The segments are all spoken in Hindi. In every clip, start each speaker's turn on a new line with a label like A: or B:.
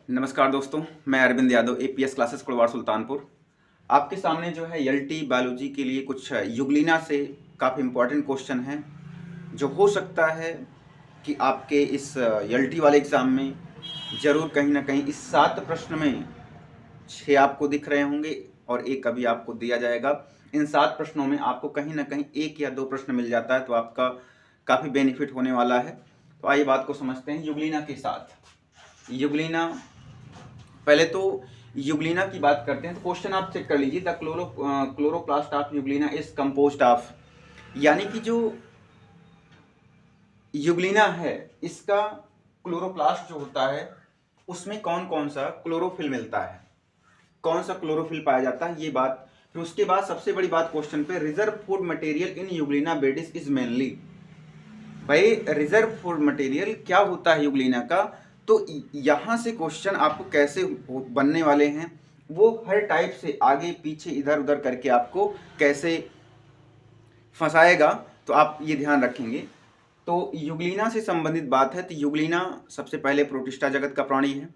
A: नमस्कार दोस्तों, मैं अरविंद यादव एपीएस क्लासेस कुड़वार सुल्तानपुर। आपके सामने जो है एलटी बायोलॉजी के लिए कुछ युगलिना से काफ़ी इम्पोर्टेंट क्वेश्चन हैं जो हो सकता है कि आपके इस एलटी वाले एग्ज़ाम में ज़रूर कहीं ना कहीं इस 7 प्रश्न में 6 आपको दिख रहे होंगे और एक अभी आपको दिया जाएगा। इन 7 प्रश्नों में आपको कहीं ना कहीं 1 या 2 प्रश्न मिल जाता है तो आपका काफ़ी बेनिफिट होने वाला है। तो आइए बात को समझते हैं युगलिना के साथ। युगलिना, पहले तो युगलिना की बात करते हैं तो क्वेश्चन आप चेक कर लीजिए। The chloroplast of Euglena is composed of, यानी कि जो युगलिना है इसका क्लोरोप्लास्ट जो होता है उसमें कौन कौन सा क्लोरोफिल मिलता है, कौन सा क्लोरोफिल पाया जाता है, ये बात। फिर उसके बाद सबसे बड़ी बात क्वेश्चन पे, reserve food material in Euglena viridis is mainly. भाई रिजर्व फूड मटेरियल क्या होता है युगलिना का, तो यहाँ से क्वेश्चन आपको कैसे बनने वाले हैं वो हर टाइप से आगे पीछे इधर उधर करके आपको कैसे फंसाएगा, तो आप ये ध्यान रखेंगे। तो युगलिना से संबंधित बात है तो युगलिना सबसे पहले प्रोटिस्टा जगत का प्राणी है,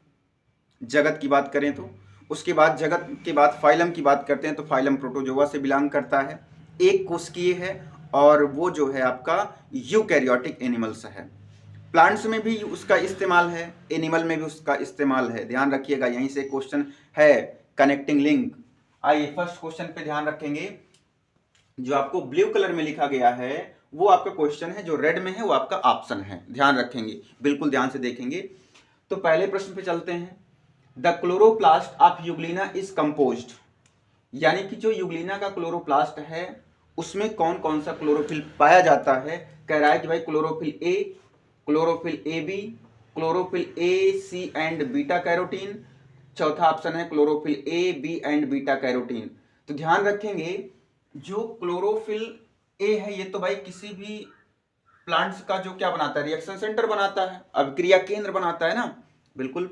A: जगत की बात करें तो। उसके बाद जगत के बाद फाइलम की बात करते हैं तो फाइलम प्रोटोजोआ से बिलोंग करता है, एक कोशिकीय है और वो जो है आपका यूकैरियोटिक एनिमल्स है। प्लांट्स में भी उसका इस्तेमाल है, एनिमल में भी उसका इस्तेमाल है, ध्यान रखिएगा। यहीं से क्वेश्चन है कनेक्टिंग लिंक। आइए फर्स्ट क्वेश्चन पे ध्यान रखेंगे। जो आपको ब्लू कलर में लिखा गया है वो आपका क्वेश्चन है, जो रेड में है वो आपका ऑप्शन है, ध्यान रखेंगे, बिल्कुल ध्यान से देखेंगे। तो पहले प्रश्न पे चलते हैं। The chloroplast of Euglena is composed, यानी कि जो युगलिना का क्लोरोप्लास्ट है उसमें कौन कौन सा क्लोरोफिल पाया जाता है। कह रहा है कि भाई chlorophyll A, chlorophyll A B, chlorophyll A C and beta carotene, चौथा ऑप्शन है chlorophyll A B and beta carotene. तो ध्यान रखेंगे जो क्लोरोफिल ए है ये तो भाई किसी भी प्लांट्स का जो क्या बनाता है, रिएक्शन सेंटर बनाता है, अभिक्रिया केंद्र बनाता है ना, बिल्कुल।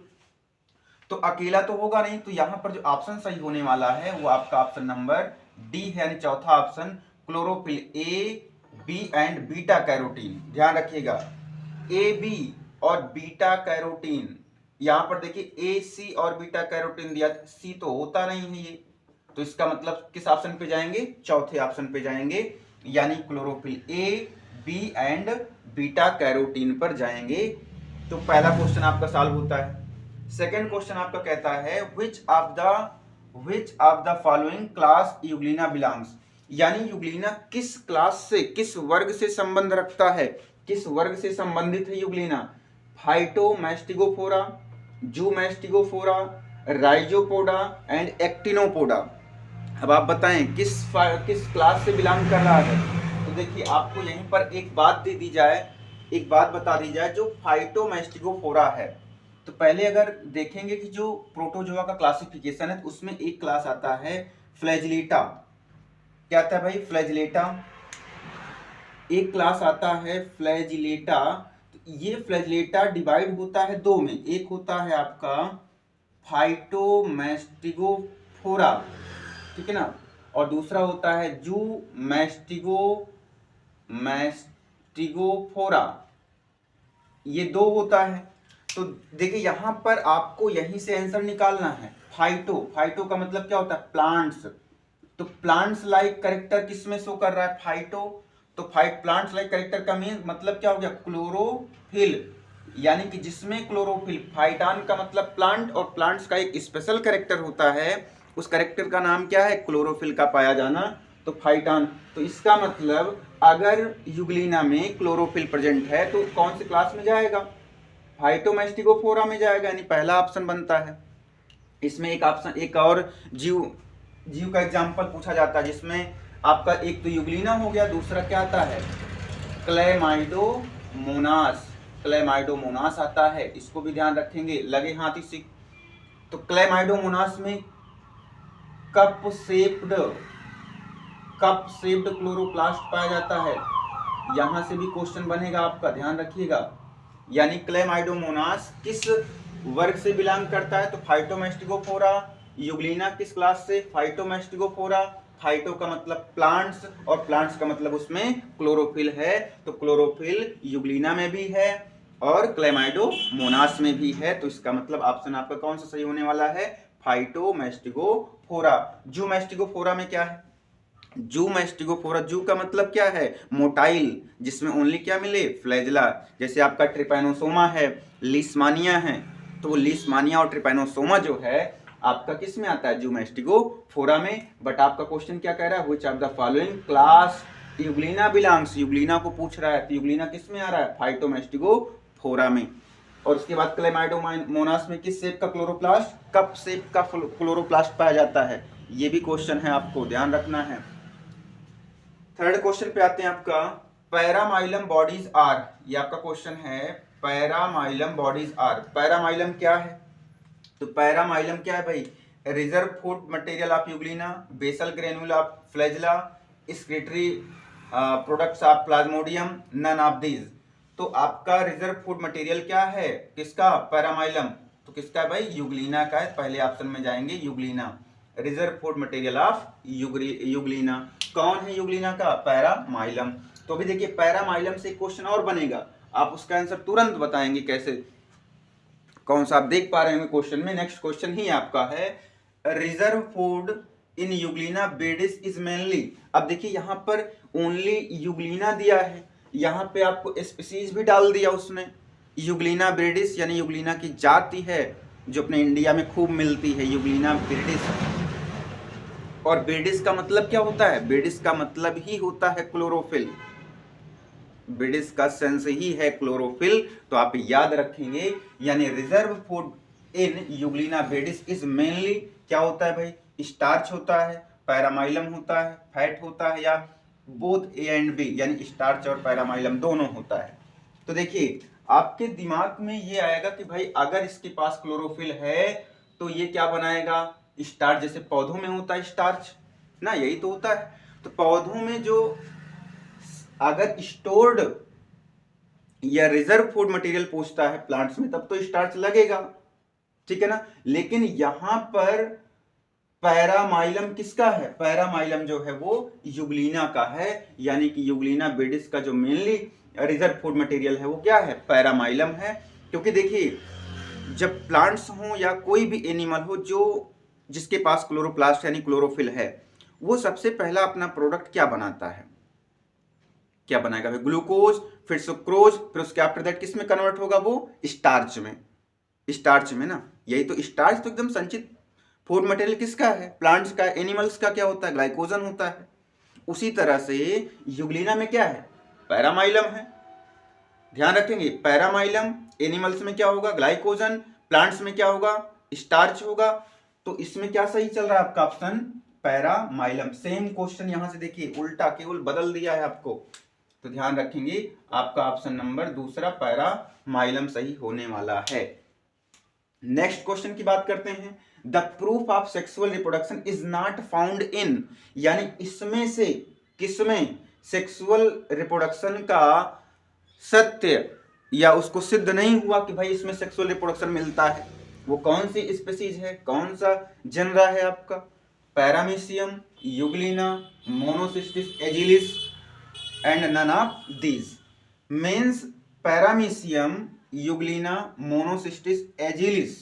A: तो अकेला तो होगा नहीं, तो यहां पर जो ऑप्शन सही होने वाला है वो आपका ऑप्शन नंबर डी है, यानी चौथा option chlorophyll A B and beta carotene. ध्यान रखिएगा ए बी और बीटा कैरोटीन, यहां पर देखिए ए सी और बीटा कैरोटीन दिया, सी तो होता नहीं है ये, तो इसका मतलब किस ऑप्शन पे जाएंगे, चौथे ऑप्शन पे जाएंगे, यानी chlorophyll A B and beta carotene पर जाएंगे। तो पहला क्वेश्चन आपका सॉल्व होता है। सेकेंड क्वेश्चन आपका कहता है which of the following class Euglena belongs, यानी युगलिना किस क्लास से, किस वर्ग से संबंध रखता है, किस वर्ग से संबंधित है युगलिना। फाइटोमैस्टिगोफोरा, जूमैस्टिगोफोरा, Rhizopoda and एक्टिनोपोडा। अब आप बताएं किस क्लास से बिलोंग कर रहा है। तो देखिए आपको यहीं पर एक बात दे दी जाए, एक बात बता दी जाए, जो फाइटोमैस्टिगोफोरा है तो पहले अगर देखेंगे कि जो प्रोटोजोआ का क्लासिफिकेशन है तो उसमें एक क्लास आता है फ्लैजिलेटा। क्या आता है भाई, फ्लैजिलेटा। एक क्लास आता है फ्लैजिलेटा। तो ये फ्लैजिलेटा डिवाइड होता है दो में, एक होता है आपका फाइटोमैस्टिगोफोरा, ठीक है ना, और दूसरा होता है जूमैस्टिगोफोरा, ये दो होता है। तो देखिए यहां पर आपको यहीं से आंसर निकालना है। फाइटो का मतलब क्या होता है, प्लांट्स। तो प्लांट्स लाइक कैरेक्टर किसमें शो कर रहा है, फाइटो। तो प्लांट्स लाइक कैरेक्टर का मीन मतलब क्या हो गया, क्लोरोफिल, यानी कि जिसमें क्लोरोफिल, फाइटान का मतलब प्लांट, और प्लांट्स का एक स्पेशल कैरेक्टर होता है, उस कैरेक्टर का नाम क्या है, क्लोरोफिल का पाया जाना, तो फाइटान। तो इसका मतलब अगर युगलिना में क्लोरोफिल प्रेजेंट है तो कौन सी क्लास में जाएगा, फाइटोमैस्टिगोफोरा में जाएगा, यानी पहला ऑप्शन बनता है। इसमें एक ऑप्शन, एक और जीव का एग्जांपल पूछा जाता है जिसमें आपका एक तो युगलिना हो गया, दूसरा क्या आता है, क्लैमाइडोमोनास। क्लैमाइडोमोनास आता है, इसको भी ध्यान रखेंगे, लगे हाथ इसी। तो क्लैमाइडोमोनास में कप शेप्ड क्लोरोप्लास्ट पाया जाता है, यहां से भी क्वेश्चन बनेगा आपका, ध्यान रखिएगा। यानी क्लैमाइडोमोनास किस वर्ग से बिलोंग करता है, तो फाइटोमैस्टिगोफोरा। युगलिना किस क्लास से, फाइटोमैस्टिगोफोरा। फाइटो का मतलब प्लांट्स और प्लांट्स का मतलब उसमें क्लोरोफिल है, तो क्लोरोफिल युगलिना में भी है और क्लेमाइडोमोनास में भी है। तो इसका मतलब ऑप्शन आपका कौन सा सही होने वाला है? फाइटोमैस्टिगोफोरा। जू मैस्टिगोफोरा में क्या है? जू मैस्टिगोफोरा, जू का मतलब क्या है? मोटाइल, जिसमें ओनली क्या मिले? फ्लैजिला। जैसे आपका ट्रिपैनोसोमा है, लिस्मानिया है, तो लिस्मानिया और ट्रिपैनोसोमा जो है आपका किस में आता है? जू मैस्टिगोफोरा में। बट आपका क्वेश्चन क्या कह रहा है? Which of the following class Euglena belongs, Euglena को पूछ रहा है, तो यूग्लिना किस में आ रहा है? फाइटोमैस्टिगोफोरा में। और उसके बाद क्लेमाइडोमोनास में किस शेप का क्लोरोप्लास्ट? कप शेप का क्लोरोप्लास्ट पाया जाता है। ये भी क्वेश्चन है, आपको ध्यान रखना है। थर्ड क्वेश्चन पे आते हैं आपका, पैरामाइलम बॉडीज आर। ये आपका क्वेश्चन है, पैरामाइलम बॉडीज आर। पैरामाइलम क्या है? तो पैरामाइलम क्या है भाई? Reserve food material of euglena, basal granule of flagella, excretory products of plasmodium, none of these. तो आपका रिजर्व फूड मटेरियल क्या है? किसका? पैरामाइलम। तो किसका है भाई? यूग्लिना का है। पहले ऑप्शन में जाएंगे Euglena, reserve food material of Euglena. कौन है यूग्लिना का? पैरामाइलम। तो अभी देखिए पैरामाइलम से क्वेश्चन और बनेगा, आप उसका आंसर तुरंत बताएंगे कैसे, कौन सा आप देख पा रहे हैं क्वेश्चन में। नेक्स्ट क्वेश्चन ही आपका है, reserve food in Euglena viridis is mainly. अब देखिए यहाँ पर ओनली यूग्लिना दिया है, यहाँ पे आपको स्पीसीज भी डाल दिया उसने। यूग्लिना बेडिस यानी यूग्लिना की जाति है जो अपने इंडिया में खूब मिलती है, यूग्लिना बेडिस। और बेडिस का मतलब क्या होता है? बेडिस का मतलब ही होता है क्लोरोफिल। बेडिस का सेंस ही है क्लोरोफिल। तो आप याद रखेंगे, यानी reserve food in Euglena viridis is mainly क्या होता है भाई? स्टार्च होता है, पैरामाइलम होता है, फैट होता है, या बोथ ए एंड बी, यानी स्टार्च और पैरामाइलम दोनों होता है। तो देखिए आपके दिमाग में ये आएगा कि भाई अगर इसके पास क्लोरोफिल है तो ये क्या बनाएगा? स्टार्च। जैसे पौधों में होता है स्टार्च ना, यही तो होता है। तो पौधों में जो अगर स्टोर्ड या रिजर्व फूड मटेरियल पूछता है प्लांट्स में, तब तो स्टार्च लगेगा, ठीक है ना। लेकिन यहां पर पैरामाइलम किसका है? पैरामाइलम जो है वो यूग्लिना का है, यानी कि यूग्लिना बेडिस का जो मेनली रिजर्व फूड मटेरियल है वो क्या है? पैरामाइलम है। क्योंकि देखिए जब प्लांट्स हो या कोई भी एनिमल हो जो जिसके पास क्लोरोप्लास्ट यानी क्लोरोफिल है, वो सबसे पहला अपना प्रोडक्ट क्या बनाता है? क्या बनाएगा भाई? ग्लूकोज, फिर सुक्रोज, फिर उसके आफ्टर दैट किस में कन्वर्ट होगा? वो स्टार्च में। स्टार्च में ना, यही तो स्टार्च तो एकदम संचित फूड मटेरियल किसका है? प्लांट्स का। एनिमल्स का क्या होता है? ग्लाइकोजन होता है। उसी तरह से यूग्लिना में क्या है? पैरामाइलम है। ध्यान रखेंगे, पैरामाइलम एनिमल्स में क्या होगा? ग्लाइकोजन। प्लांट्स में क्या होगा? स्टार्च होगा। तो इसमें क्या सही चल रहा है आपका ऑप्शन? पैरामाइलम। सेम क्वेश्चन यहां से देखिए उल्टा, केवल बदल दिया है आपको। तो ध्यान रखेंगे आपका ऑप्शन नंबर दूसरा पैरामाइलम सही होने वाला है। नेक्स्ट क्वेश्चन की बात करते हैं, the proof of sexual reproduction is not found in, यानी इसमें से किसमें सेक्सुअल रिप्रोडक्शन का सत्य या उसको सिद्ध नहीं हुआ कि भाई इसमें सेक्सुअल रिप्रोडक्शन मिलता है? वो कौन सी स्पीसीज है, कौन सा जनरा है आपका? Paramecium, euglena, monocystis agilis and none of these. Means paramecium, euglena, monocystis agilis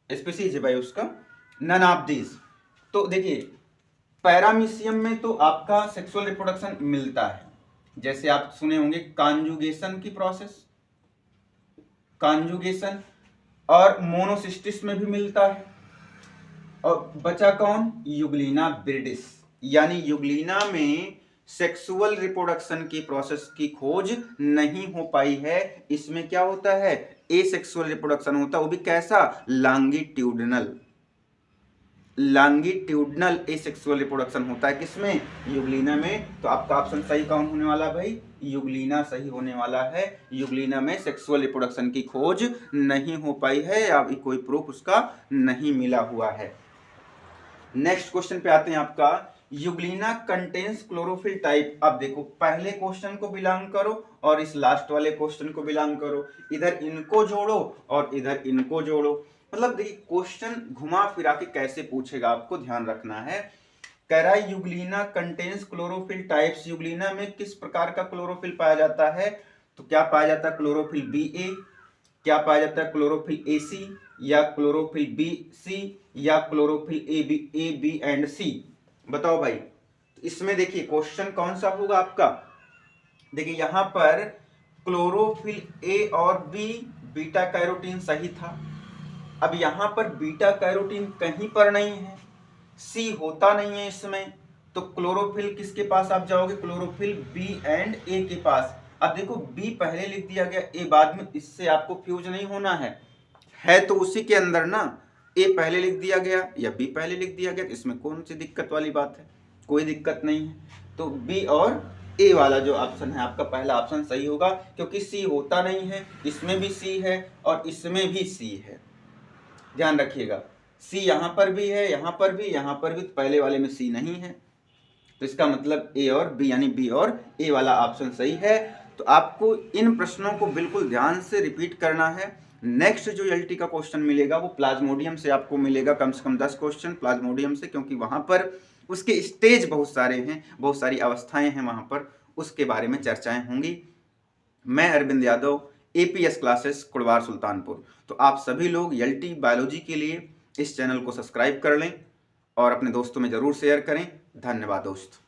A: species है भाई उसका, नन ऑफ दीज। तो देखिए पैरामीशियम में तो आपका सेक्सुअल रिप्रोडक्शन मिलता है, जैसे आप सुने होंगे कॉन्जुगेशन की प्रोसेस, कॉन्जुगेशन। और मोनोसिस्टिस में भी मिलता है। और बचा कौन? यूग्लिना बिर्डिस। यानी यूग्लिना में सेक्सुअल रिप्रोडक्शन की प्रोसेस की खोज नहीं हो पाई है। इसमें क्या होता है? एसेक्सुअल रिप्रोडक्शन होता है, वो भी कैसा? लॉन्गिट्यूडनल। लॉन्गिट्यूडनल एसेक्सुअल रिप्रोडक्शन होता है किसमें? यूग्लिना में। तो आपका ऑप्शन सही कौन होने वाला भाई? यूग्लिना सही होने वाला है। यूग्लिना में सेक्सुअल रिप्रोडक्शन की खोज नहीं हो पाई है, या अभी कोई प्रूफ उसका नहीं मिला हुआ है। नेक्स्ट क्वेश्चन पे आते हैं आपका, यूग्लिना कंटेन्स क्लोरोफिल टाइप। अब देखो पहले क्वेश्चन को बिलोंग करो और इस लास्ट वाले क्वेश्चन को बिलोंग करो, इधर इनको जोड़ो और इधर इनको जोड़ो। मतलब देखिए क्वेश्चन घुमा फिरा के कैसे पूछेगा आपको ध्यान रखना है। कह रहा है Euglena contains chlorophyll types, Euglena में किस प्रकार का क्लोरोफिल पाया जाता है? तो क्या पाया जाता है क्लोरोफिल बी ए, क्या पाया जाता है क्लोरोफिल ए सी, या क्लोरोफिल बी सी, या क्लोरोफिल ए बी एंड सी? बताओ भाई। तो इसमें देखिए क्वेश्चन कौन सा होगा आपका, देखिए यहां पर क्लोरोफिल ए और बी बीटा कैरोटीन सही था। अब यहां पर बीटा कैरोटीन कहीं पर नहीं है, सी होता नहीं है इसमें, तो क्लोरोफिल किसके पास आप जाओगे, क्लोरोफिल बी एंड ए के पास। अब देखो बी पहले लिख दिया गया, ए बाद में, इससे आपको फ्यूज नहीं होना है तो उसी के अंदर ना, ए पहले लिख दिया गया या बी पहले लिख दिया गया, तो इसमें कौन सी दिक्कत वाली बात है, कोई दिक्कत नहीं है। तो बी और ए वाला जो ऑप्शन है आपका पहला ऑप्शन सही होगा, क्योंकि सी होता नहीं है, इसमें भी सी है और इसमें भी सी है, ध्यान रखिएगा। सी यहां पर भी है, यहां पर भी, यहां पर भी, तो पहले वाले में सी नहीं है, तो इसका मतलब ए और बी यानी बी और ए वाला ऑप्शन सही है। तो आपको इन प्रश्नों को बिल्कुल ध्यान से रिपीट करना है। नेक्स्ट जो एलटी का क्वेश्चन मिलेगा वो प्लाज्मोडियम से आपको मिलेगा, कम से कम 10 क्वेश्चन प्लाज्मोडियम से, क्योंकि वहां पर उसके स्टेज बहुत सारे हैं, बहुत सारी अवस्थाएं हैं वहां पर, उसके बारे में चर्चाएं होंगी। मैं अरविंद यादव, एपीएस क्लासेस कुड़वार सुल्तानपुर। तो आप सभी लोग एलटी बायोलॉजी के लिए इस चैनल को सब्सक्राइब कर लें और अपने दोस्तों में ज़रूर शेयर करें। धन्यवाद दोस्त।